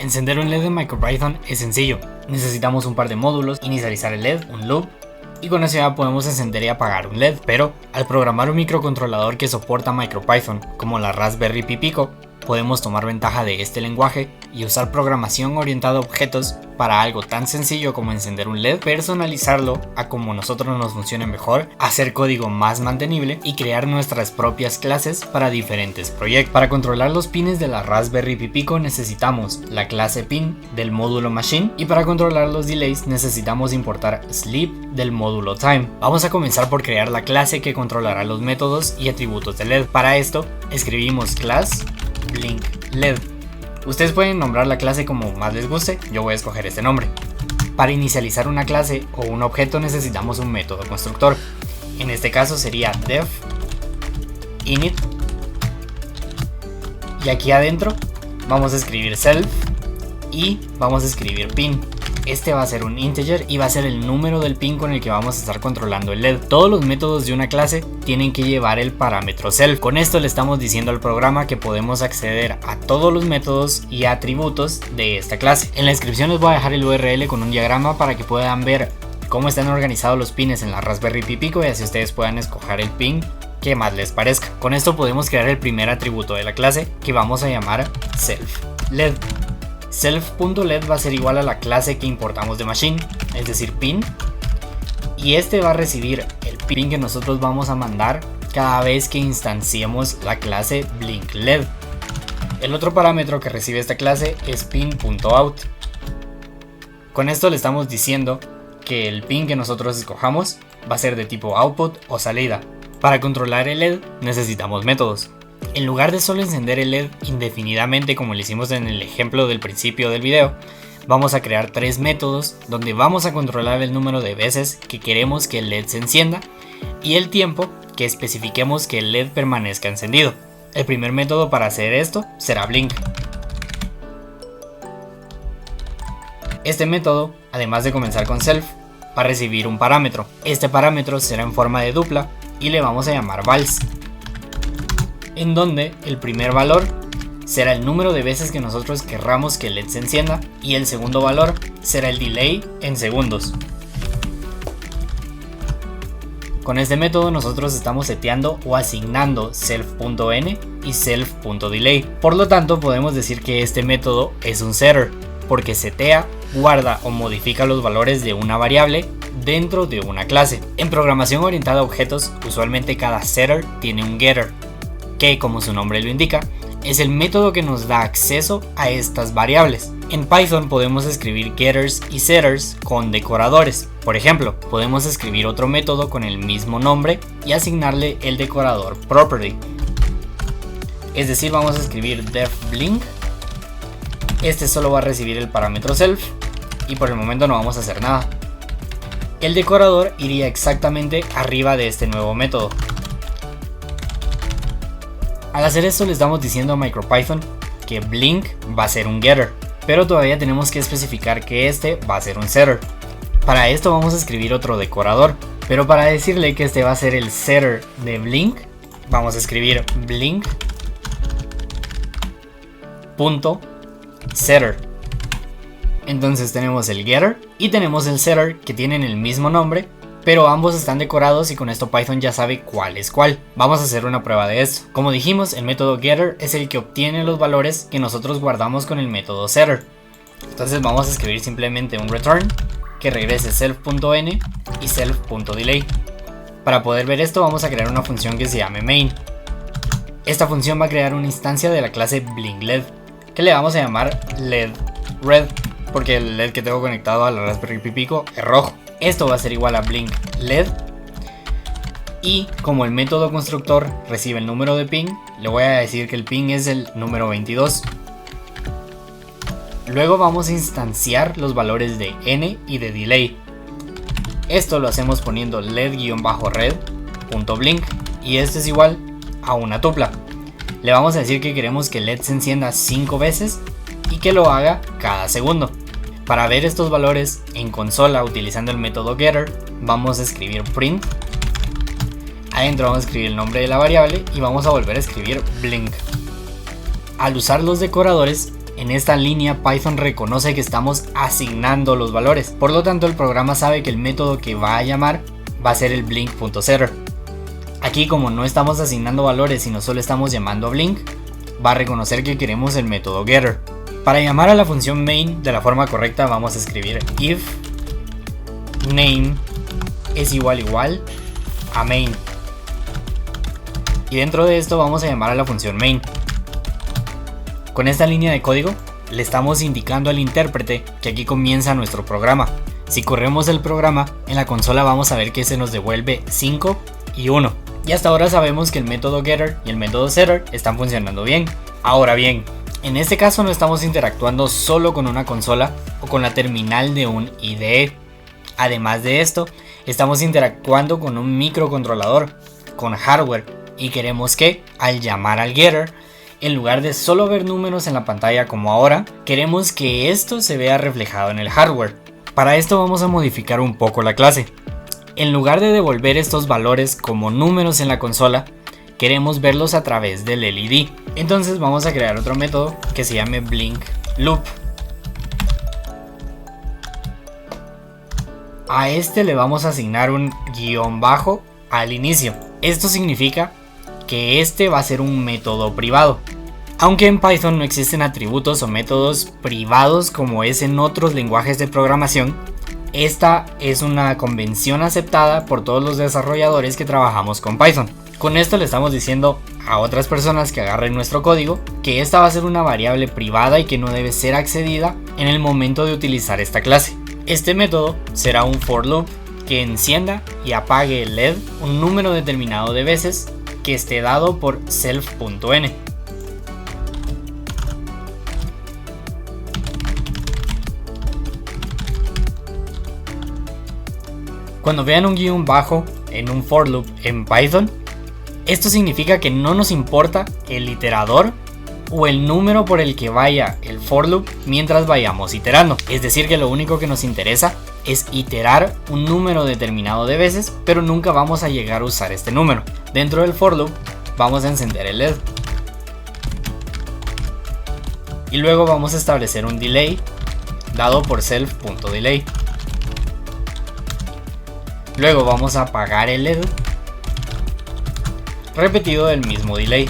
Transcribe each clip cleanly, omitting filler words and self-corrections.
Encender un LED en MicroPython es sencillo. Necesitamos un par de módulos, inicializar el LED, un loop, y con eso ya podemos encender y apagar un LED. Pero al programar un microcontrolador que soporta MicroPython, como la Raspberry Pi Pico, podemos tomar ventaja de este lenguaje y usar programación orientada a objetos para algo tan sencillo como encender un LED, personalizarlo a como nosotros nos funcione mejor, hacer código más mantenible y crear nuestras propias clases para diferentes proyectos. Para controlar los pines de la Raspberry Pi Pico necesitamos la clase pin del módulo machine, y para controlar los delays necesitamos importar sleep del módulo time. Vamos a comenzar por crear la clase que controlará los métodos y atributos de LED. Para esto escribimos class blink LED. Ustedes pueden nombrar la clase como más les guste, yo voy a escoger este nombre. Para inicializar una clase o un objeto necesitamos un método constructor. En este caso sería def init, y aquí adentro vamos a escribir self y vamos a escribir pin. Este va a ser un integer y va a ser el número del pin con el que vamos a estar controlando el LED. Todos los métodos de una clase tienen que llevar el parámetro self. Con esto le estamos diciendo al programa que podemos acceder a todos los métodos y atributos de esta clase. En la descripción les voy a dejar el URL con un diagrama para que puedan ver cómo están organizados los pines en la Raspberry Pi Pico y así ustedes puedan escoger el pin que más les parezca. Con esto podemos crear el primer atributo de la clase, que vamos a llamar self LED. Self.LED va a ser igual a la clase que importamos de machine, es decir pin, y este va a recibir el pin que nosotros vamos a mandar cada vez que instanciemos la clase blink LED. El otro parámetro que recibe esta clase es pin.out. Con esto le estamos diciendo que el pin que nosotros escojamos va a ser de tipo output o salida. Para controlar el LED necesitamos métodos. En lugar de solo encender el LED indefinidamente como lo hicimos en el ejemplo del principio del video, vamos a crear tres métodos donde vamos a controlar el número de veces que queremos que el LED se encienda y el tiempo que especifiquemos que el LED permanezca encendido. El primer método para hacer esto será blink. Este método, además de comenzar con self, va a recibir un parámetro. Este parámetro será en forma de dupla y le vamos a llamar vals, en donde el primer valor será el número de veces que nosotros querramos que el LED se encienda y el segundo valor será el delay en segundos. Con este método nosotros estamos seteando o asignando self.n y self.delay. Por lo tanto podemos decir que este método es un setter, porque setea, guarda o modifica los valores de una variable dentro de una clase. En programación orientada a objetos, usualmente cada setter tiene un getter, que, como su nombre lo indica, es el método que nos da acceso a estas variables. En Python podemos escribir getters y setters con decoradores. Por ejemplo, podemos escribir otro método con el mismo nombre y asignarle el decorador property. Es decir, vamos a escribir def blink. Este solo va a recibir el parámetro self y por el momento no vamos a hacer nada. El decorador iría exactamente arriba de este nuevo método. Al hacer esto le estamos diciendo a MicroPython que blink va a ser un getter, pero todavía tenemos que especificar que este va a ser un setter. Para esto vamos a escribir otro decorador, pero para decirle que este va a ser el setter de blink, vamos a escribir blink.setter. Entonces tenemos el getter y tenemos el setter que tienen el mismo nombre, pero ambos están decorados y con esto Python ya sabe cuál es cuál. Vamos a hacer una prueba de esto. Como dijimos, el método getter es el que obtiene los valores que nosotros guardamos con el método setter. Entonces vamos a escribir simplemente un return que regrese self.n y self.delay. Para poder ver esto vamos a crear una función que se llame main. Esta función va a crear una instancia de la clase blinkLED, que le vamos a llamar LED-red, porque el LED que tengo conectado a la Raspberry Pi Pico es rojo. Esto va a ser igual a blink LED, y como el método constructor recibe el número de pin, le voy a decir que el pin es el número 22. Luego vamos a instanciar los valores de n y de delay. Esto lo hacemos poniendo led-red.blink y esto es igual a una tupla. Le vamos a decir que queremos que el LED se encienda 5 veces y que lo haga cada segundo. Para ver estos valores en consola utilizando el método getter, vamos a escribir print. Adentro vamos a escribir el nombre de la variable y vamos a volver a escribir blink. Al usar los decoradores, En esta línea Python reconoce que estamos asignando los valores, por lo tanto el programa sabe que el método que va a llamar va a ser el blink.setter. Aquí, como no estamos asignando valores sino solo estamos llamando a blink, va a reconocer que queremos el método getter. Para llamar a la función main de la forma correcta vamos a escribir if name es igual a main, y dentro de esto vamos a llamar a la función main. Con esta línea de código le estamos indicando al intérprete que aquí comienza nuestro programa. Si corremos el programa, en la consola vamos a ver que se nos devuelve 5 y 1. Y hasta ahora sabemos que el método getter y el método setter están funcionando bien. Ahora bien, en este caso no estamos interactuando solo con una consola o con la terminal de un IDE. Además de esto, estamos interactuando con un microcontrolador, con hardware, y queremos que, al llamar al getter, en lugar de solo ver números en la pantalla como ahora, queremos que esto se vea reflejado en el hardware. Para esto vamos a modificar un poco la clase. En lugar de devolver estos valores como números en la consola, queremos verlos a través del LED. Entonces vamos a crear otro método que se llame blink loop. A este le vamos a asignar un guión bajo al inicio. Esto significa que este va a ser un método privado. Aunque en Python no existen atributos o métodos privados como es en otros lenguajes de programación, esta es una convención aceptada por todos los desarrolladores que trabajamos con Python. Con esto le estamos diciendo a otras personas que agarren nuestro código que esta va a ser una variable privada y que no debe ser accedida en el momento de utilizar esta clase. Este método será un for loop que encienda y apague el LED un número determinado de veces que esté dado por self.n. Cuando vean un guión bajo en un for loop en Python, esto significa que no nos importa el iterador o el número por el que vaya el for loop mientras vayamos iterando. Es decir, que lo único que nos interesa es iterar un número determinado de veces, pero nunca vamos a llegar a usar este número. Dentro del for loop vamos a encender el LED y luego vamos a establecer un delay dado por self.delay. Luego vamos a apagar el LED repetido del mismo delay.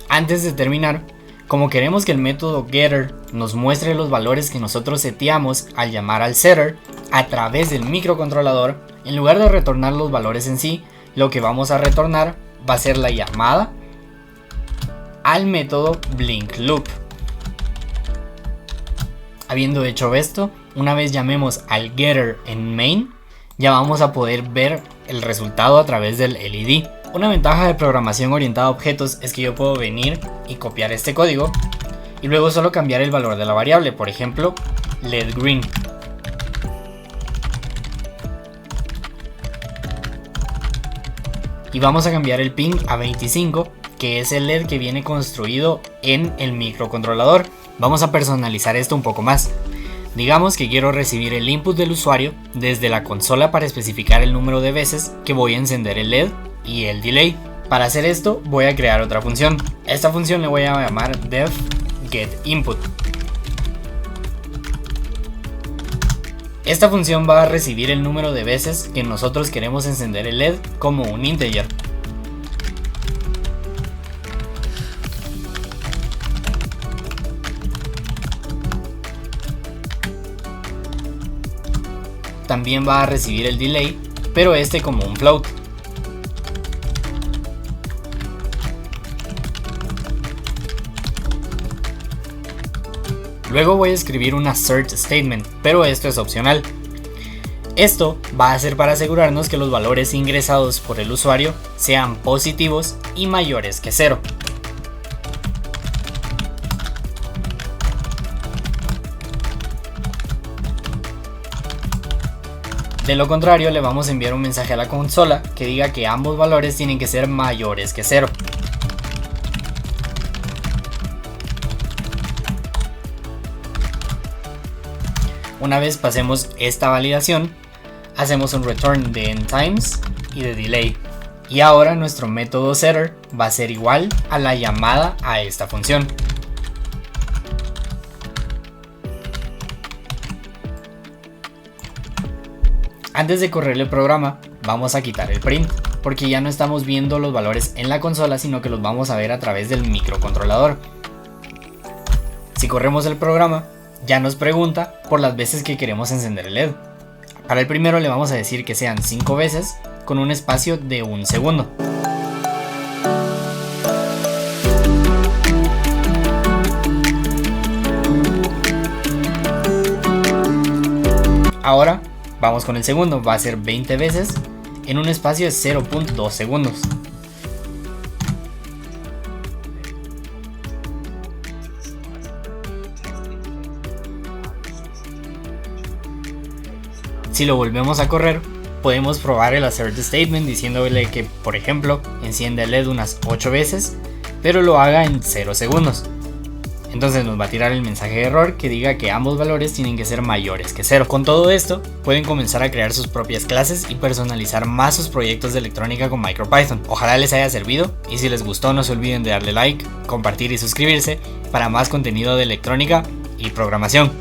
Antes de terminar, como queremos que el método getter nos muestre los valores que nosotros seteamos al llamar al setter a través del microcontrolador, en lugar de retornar los valores en sí, lo que vamos a retornar va a ser la llamada al método blink loop. Habiendo hecho esto, una vez llamemos al getter en main, ya vamos a poder ver el resultado a través del LED. Una ventaja de programación orientada a objetos es que yo puedo venir y copiar este código y luego solo cambiar el valor de la variable, por ejemplo, LED green. Y vamos a cambiar el pin a 25, que es el LED que viene construido en el microcontrolador. Vamos a personalizar esto un poco más. Digamos que quiero recibir el input del usuario desde la consola para especificar el número de veces que voy a encender el LED y el delay. Para hacer esto voy a crear otra función. A esta función le voy a llamar def get input. Esta función va a recibir el número de veces que nosotros queremos encender el LED como un integer. También va a recibir el delay, pero este como un float. Luego voy a escribir una search statement, pero esto es opcional. Esto va a ser para asegurarnos que los valores ingresados por el usuario sean positivos y mayores que 0. De lo contrario, le vamos a enviar un mensaje a la consola que diga que ambos valores tienen que ser mayores que 0. Una vez pasemos esta validación, hacemos un return de end times y de delay. Y ahora nuestro método setter va a ser igual a la llamada a esta función. Antes de correr el programa, vamos a quitar el print, porque ya no estamos viendo los valores en la consola, sino que los vamos a ver a través del microcontrolador. Si corremos el programa, ya nos pregunta por las veces que queremos encender el LED. Para el primero le vamos a decir que sean 5 veces, con un espacio de 1 segundo. Ahora vamos con el segundo, va a ser 20 veces en un espacio de 0.2 segundos. Si lo volvemos a correr, podemos probar el assert statement diciéndole que, por ejemplo, encienda el LED unas 8 veces, pero lo haga en 0 segundos. Entonces nos va a tirar el mensaje de error que diga que ambos valores tienen que ser mayores que 0. Con todo esto, pueden comenzar a crear sus propias clases y personalizar más sus proyectos de electrónica con MicroPython. Ojalá les haya servido y si les gustó no se olviden de darle like, compartir y suscribirse para más contenido de electrónica y programación.